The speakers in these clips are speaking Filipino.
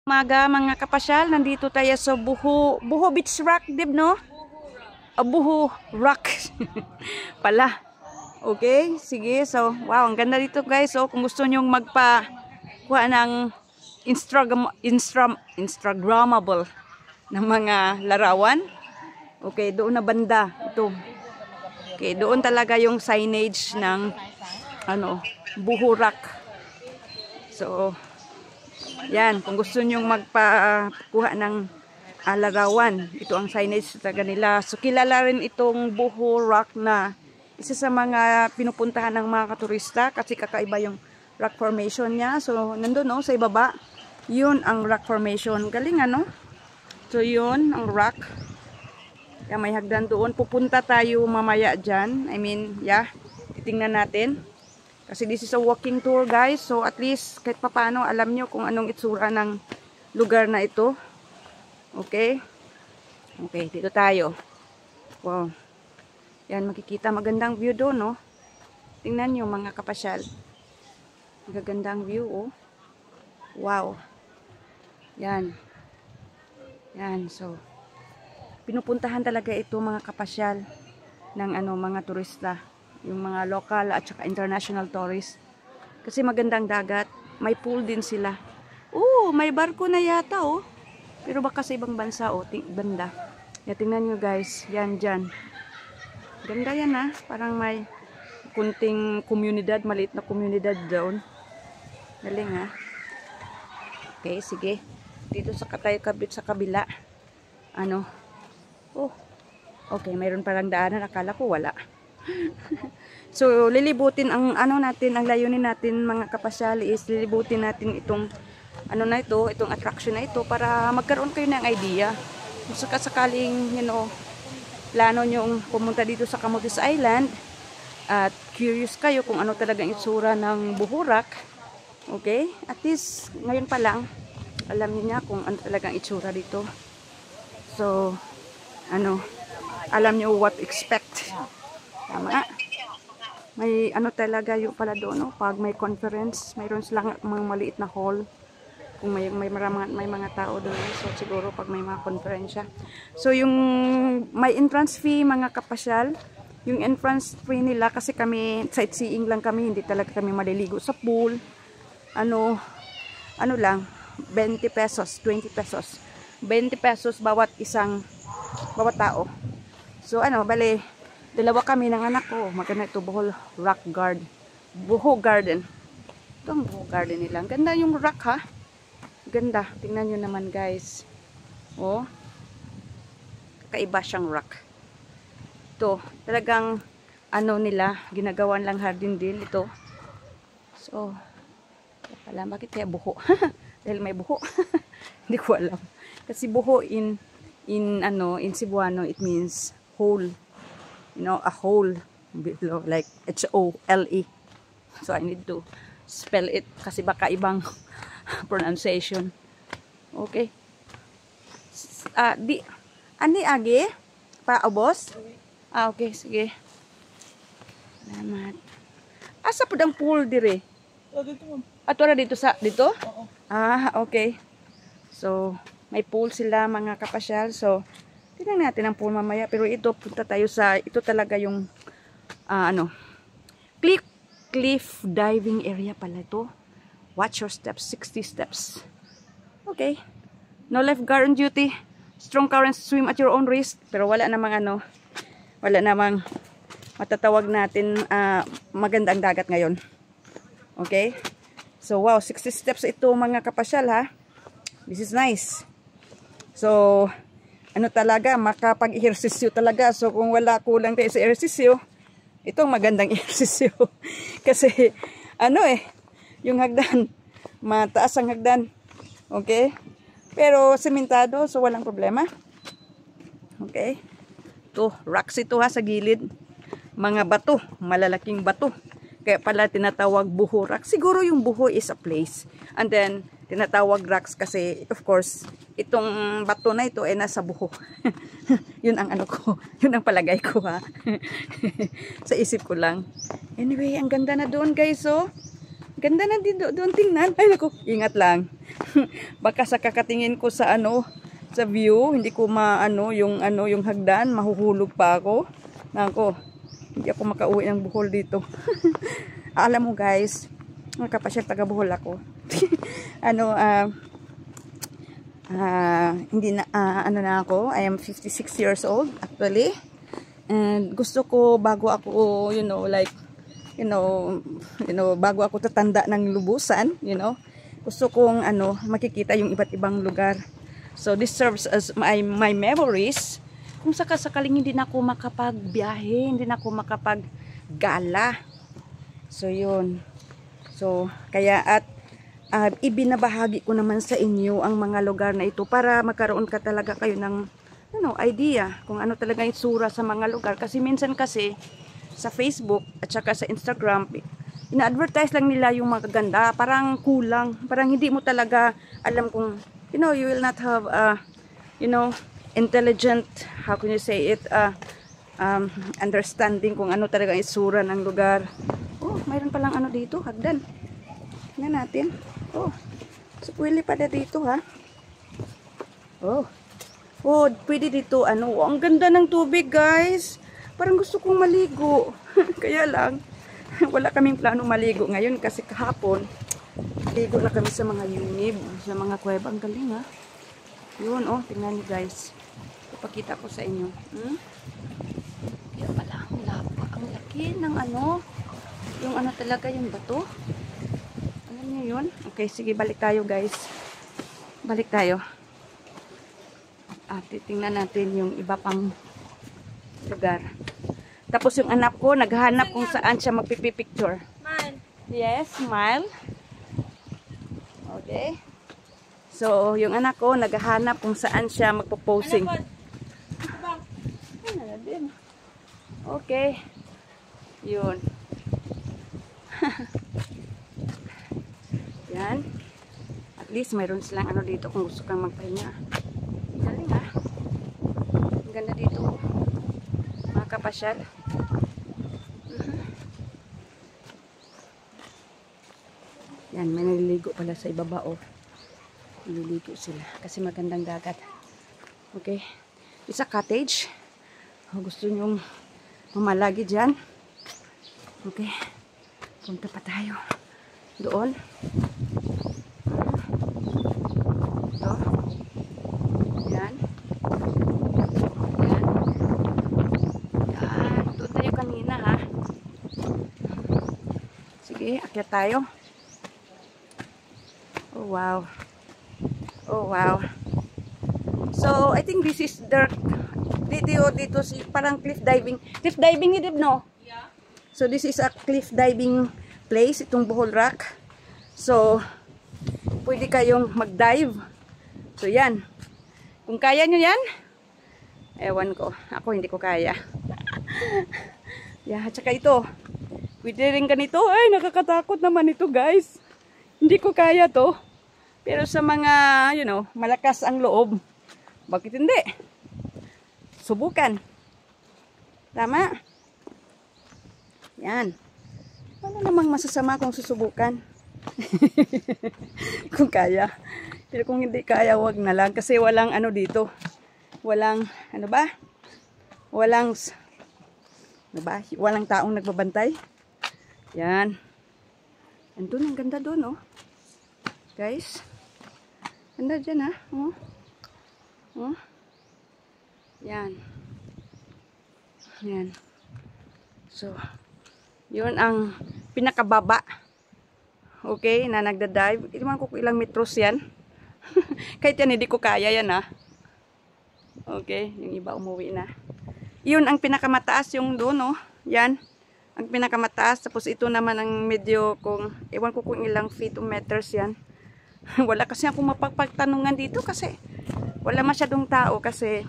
Umaga mga kapasyal, nandito tayo sa Buho Beach Rock, dib no? Buho Rock pala. Okay, sige. So, wow, ang ganda dito guys. So, kung gusto nyong kuha ng Instagrammable ng mga larawan. Okay, doon na banda. Ito. Okay, doon talaga yung signage ng Buho Rock. So, yan, kung gusto nyong magpakuha ng larawan, ito ang signage sa kanila. So, kilala rin itong Buho Rock na isa sa mga pinupuntahan ng mga turista kasi kakaiba yung rock formation niya. So, nandun no, sa ibaba, yun ang rock formation. Galing ano? So, yun ang rock. Kaya may hagdan doon. Pupunta tayo mamaya dyan. I mean, yeah, titingnan natin. Kasi this is a walking tour guys. So at least kahit papaano alam nyo kung anong itsura ng lugar na ito. Okay. Okay, dito tayo. Wow. Yan, makikita magandang view doon, no? Tingnan nyo mga kapasyal. Magagandang view, oh. Wow. Yan. Yan, so pinupuntahan talaga ito mga kapasyal ng mga turista. Yung mga local at saka international tourists. Kasi magandang dagat. May pool din sila. May barko na yata, oh. Pero baka sa ibang bansa, oh. Banda. Tingnan nyo, guys. Yan, dyan. Ganda yan, ha. Parang may kunting komunidad. Maliit na komunidad doon. Galing, ha. Okay, sige. Dito sa kabila. Okay. Mayroon parang daanan. Akala ko wala. So, lilibutin ang ang layunin natin mga kapasyal is lilibutin natin itong itong attraction na ito para magkaroon kayo ng idea. Kung sakaling, plano nyo pumunta dito sa Camotes Island at curious kayo kung ano talagang itsura ng Buho Rock. Okay? At least, ngayon pa lang, alam niyo kung ano talagang itsura dito. So, alam nyo what expect. Tama. May talaga yung pala doon, no? Pag may conference, mayroon silang mga maliit na hall. Kung may mga tao doon. So siguro pag may mga konferensya. So yung may entrance fee mga kapasyal, yung entrance fee nila kasi kami sightseeing lang kami, hindi talaga kami maliligo sa pool. Lang 20 pesos, 20 pesos. 20 pesos bawat tao. So bale dalawa kami ng anak ko. Maganda ito, Buho Rock Garden. Buho Garden. Ito ang Buho Garden nila. Ang ganda yung rock, ha? Ganda. Tingnan nyo naman, guys. Oh. Kakaiba siyang rock. Ito. Talagang, ginagawan lang hardin din ito. So, pala, bakit kaya buho? Dahil may buho. Hindi ko alam. Kasi buho in Cebuano, it means whole. A hole below, like H-O-L-E. So I need to spell it kasi baka ibang pronunciation. Okay. Ani agi? Paubos? Okay, sige. Salamat. Asa po ang pool dire? Dito, ma'am. Wala dito dito? Oo. Okay. So, may pool sila mga kapasyal. So, tingnan natin ang pool mamaya. Pero ito, punta tayo ito talaga yung, cliff diving area pala ito. Watch your steps, 60 steps. Okay. No lifeguard on duty. Strong currents, swim at your own risk. Pero wala namang matatawag natin, magandang dagat ngayon. Okay. So, wow, 60 steps ito mga kapasyal, ha. This is nice. So, talaga, makapag-ehersisyo talaga. So, kung kulang tayo sa ehersisyo, itong magandang ehersisyo. Kasi, yung hagdan, mataas ang hagdan. Okay? Pero, sementado, so walang problema. Okay? Ito, rocks ito ha, sa gilid. Mga bato, malalaking bato. Kaya pala tinatawag Buho Rock. Siguro yung Buho is a place. And then, tinatawag rocks kasi, of course, itong bato na ito ay nasa Buho. Yun ang yun ang palagay ko, ha. Sa isip ko lang. Anyway, ang ganda na doon, guys, oh. Ganda na din doon tingnan. Ay naku, ingat lang. Baka sa kakatingin ko sa sa view, hindi ko yung hagdan, mahuhulog pa ako. Nako, hindi ako makauwi ng Bohol dito. Alam mo guys, nakapasyal taga Bohol ako. Hindi na na ako. I am 56 years old actually. And gusto ko bago ako, bago ako tatanda ng lubusan, gusto kong makikita yung iba't ibang lugar. So this serves as my memories. Kung sakasakaling hindi na ako makapagbiyahe, hindi na ako makapaggala. So yun. So kaya at ibinabahagi ko naman sa inyo ang mga lugar na ito para magkaroon ka talaga kayo ng idea kung ano talaga yung sura sa mga lugar. Kasi minsan kasi sa Facebook at saka sa Instagram, ina-advertise lang nila yung magaganda. Parang kulang. Parang hindi mo talaga alam kung, you will not have, intelligent, how can you say it, understanding kung ano talaga yung sura ng lugar. Oh, mayroon palang dito, hagdan. Tingnan natin. Oh, so pwede pa na dito ha. Oh, pwede dito, ang ganda ng tubig guys. Parang gusto kong maligo. Kaya lang, wala kaming plano maligo ngayon kasi kahapon, ligo na kami sa mga yunib, sa mga kuweba. Ang galing ha. Yun, tingnan niyo guys. Ipakita ko sa inyo. Kaya pala, ang laki ng yung talaga yung bato. Alam niyo yun? Okay, sige, balik tayo guys. Balik tayo. At titingnan natin yung iba pang lugar. Tapos yung anak ko, naghahanap kung saan siya magpipicture. Smile. Yes, smile. Okay. So, yung anak ko, naghahanap kung saan siya magpo-posing. Okay. Yun. Yan. At least, mayroon silang dito kung gusto kang magpahinga. Galing ha. Ang ganda dito. Makapasyal. Yan, may naliligo pala sa ibaba naliligo sila kasi magandang dagat. Okay, isa cottage. Gusto nyong mamalagi dyan. Okay, punta pa tayo doon. Ito. Yan. Doon tayo kanina ha. Sige, akyat tayo. Oh wow. Oh wow. So I think this is dirt. Dito parang cliff diving. Cliff diving ni Dib, no? Yeah. So this is a cliff diving place, itong Bohol Rock. So pwede kayong mag-dive. So yan. Kung kaya nyo yan, ewan ko. Ako hindi ko kaya. Yeah, at saka ito. Pwede rin ganito. Ay, nakakatakot naman ito guys. Hindi ko kaya to. Pero sa mga, malakas ang loob, bakit hindi? Subukan. Tama? Yan. Wala namang masasama kung susubukan. Kung kaya. Pero kung hindi kaya, wag na lang. Kasi walang dito. Walang, Walang, walang taong nagbabantay. Yan. Andun, ang ganda doon, guys. Ganda dyan, ha? Yan. Yan. So, yun ang pinakababa. Okay, na nagda-dive. Ilan ko ilang metros yan. Kahit yan, hindi ko kaya yan, ha? Okay, yung iba umuwi na. Yun ang pinakamataas yung doon, Yan. Ang pinakamataas. Tapos ito naman ang medyo ewan ko kung ilang feet o meters yan. Wala kasi ako mapagtanungan dito kasi wala masyadong tao kasi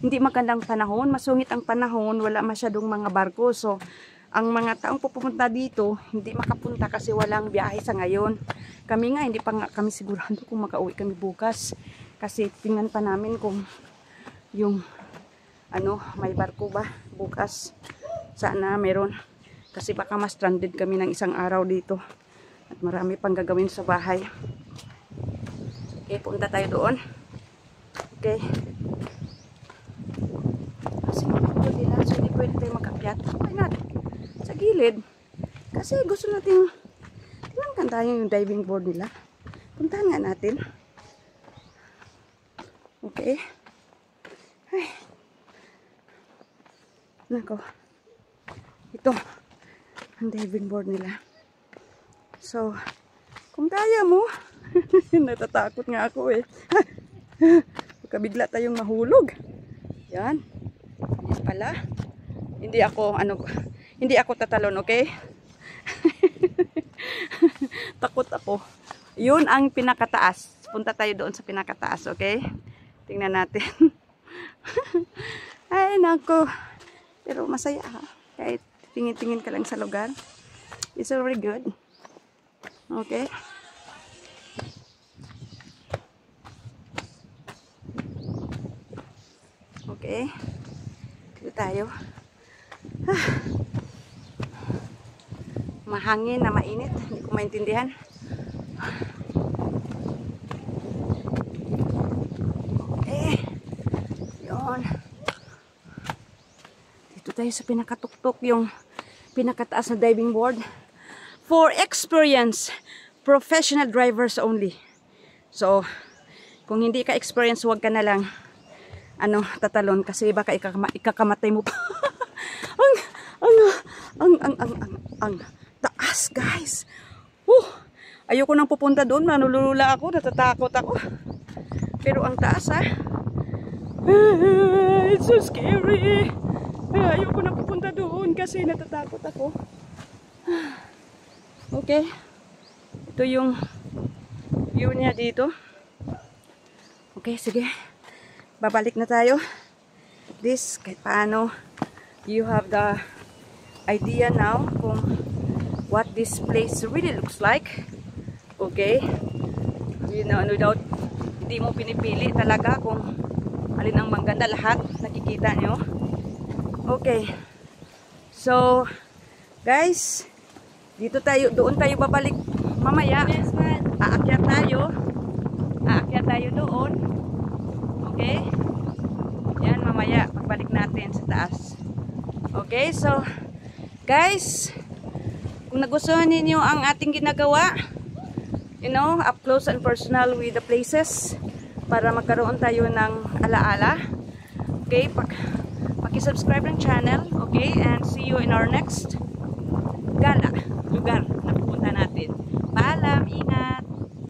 hindi magandang panahon. Masungit ang panahon. Wala masyadong mga barko. So, ang mga taong pupunta dito, hindi makapunta kasi walang biyahe sa ngayon. Kami nga, hindi pa nga kami sigurado kung makauwi kami bukas. Kasi tingnan pa namin kung yung may barko ba bukas. Sana meron. Kasi baka ma-stranded kami ng isang araw dito. At marami pang gagawin sa bahay. Okay, punta tayo doon. Okay. Kasi ito nila, so hindi pwede tayo makakyat. Why not? Sa gilid. Kasi gusto natin tingnan tayo yung diving board nila. Puntahan nga natin. Okay. Ay. Nako. Ito. Ang diving board nila. So, kung kaya mo, natatakot nga ako eh. Baka bigla tayong mahulog. Yan. Yan pala. Hindi ako tatalon, okay? Takot ako. Yun ang pinakataas. Punta tayo doon sa pinakataas, okay? Tingnan natin. Ay, nako. Pero masaya ha. Kahit tingin-tingin ka lang sa lugar. It's very good. Okay? Okay. Dito tayo. Mahangin na mainit. Hindi ko maintindihan. Okay. Yun. Dito tayo sa pinakatuktok, yung pinakataas na diving board. For experience, professional drivers only. So, kung hindi ka experience, huwag ka na lang tatalon kasi baka ikakamatay mo pa. ang taas, guys. Ayoko nang pupunta doon, manulula ako, natatakot ako. Pero ang taas it's so scary. Ayoko na pupunta doon kasi natatakot ako. Okay. Ito yung view niya dito. Okay, sige. Babalik na tayo. This, kahit paano, you have the idea now kung what this place really looks like. Okay? You know, without, hindi mo pinipili talaga kung alin ang maganda, lahat nakikita nyo. Okay. So, guys, doon tayo babalik mamaya. Aakyat tayo doon. Okay? Yan, mamaya pagbalik natin sa taas. Okay, so guys, kung nagustuhan ninyo ang ating ginagawa, up close and personal with the places para magkaroon tayo ng alaala. Okay, paki-subscribe ng channel. Okay, and see you in our next lugar na pupunta natin. Paalam, ingat!